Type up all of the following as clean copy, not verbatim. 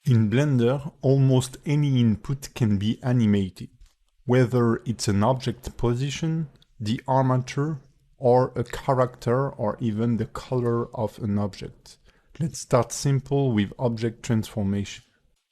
In Blender, almost any input can be animated, whether it's an object position, the armature, or a character, or even the color of an object. Let's start simple with object transformation.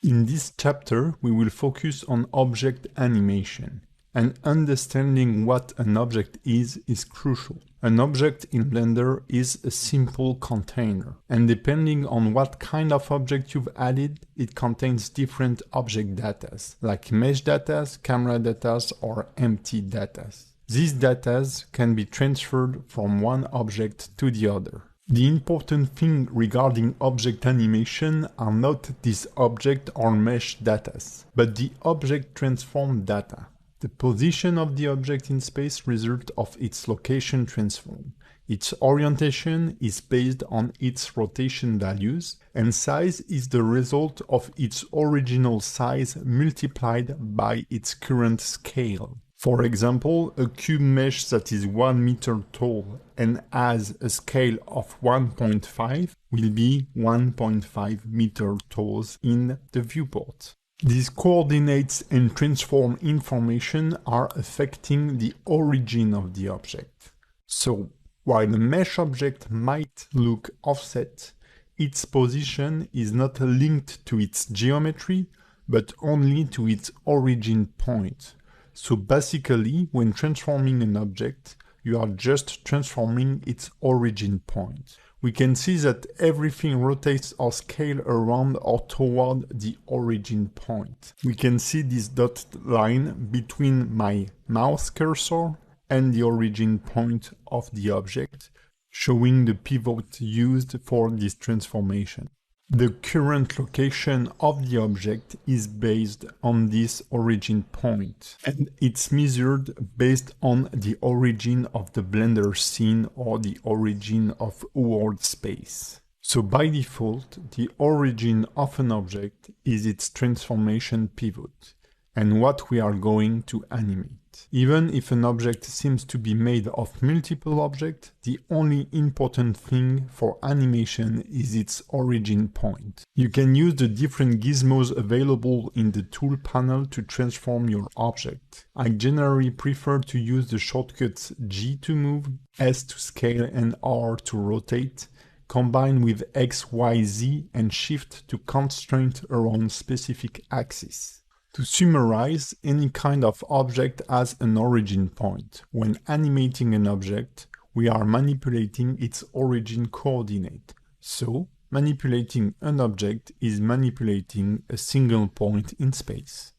In this chapter, we will focus on object animation, and understanding what an object is crucial. An object in Blender is a simple container, and depending on what kind of object you've added, it contains different object datas, like mesh datas, camera datas, or empty datas. These datas can be transferred from one object to the other. The important thing regarding object animation are not these object or mesh datas, but the object transform data. The position of the object in space results of its location transform. Its orientation is based on its rotation values, and size is the result of its original size multiplied by its current scale. For example, a cube mesh that is 1 meter tall and has a scale of 1.5 will be 1.5 meter tall in the viewport. These coordinates and transform information are affecting the origin of the object. So, while a mesh object might look offset, its position is not linked to its geometry, but only to its origin point. So basically, when transforming an object, you are just transforming its origin point. We can see that everything rotates or scales around or toward the origin point. We can see this dotted line between my mouse cursor and the origin point of the object, showing the pivot used for this transformation. The current location of the object is based on this origin point, and it's measured based on the origin of the Blender scene or the origin of world space. So by default, the origin of an object is its transformation pivot, and what we are going to animate. Even if an object seems to be made of multiple objects, the only important thing for animation is its origin point. You can use the different gizmos available in the tool panel to transform your object. I generally prefer to use the shortcuts G to move, S to scale, and R to rotate, combined with X, Y, Z, and Shift to constraint around specific axes. To summarize, any kind of object has an origin point. When animating an object, we are manipulating its origin coordinate. So, manipulating an object is manipulating a single point in space.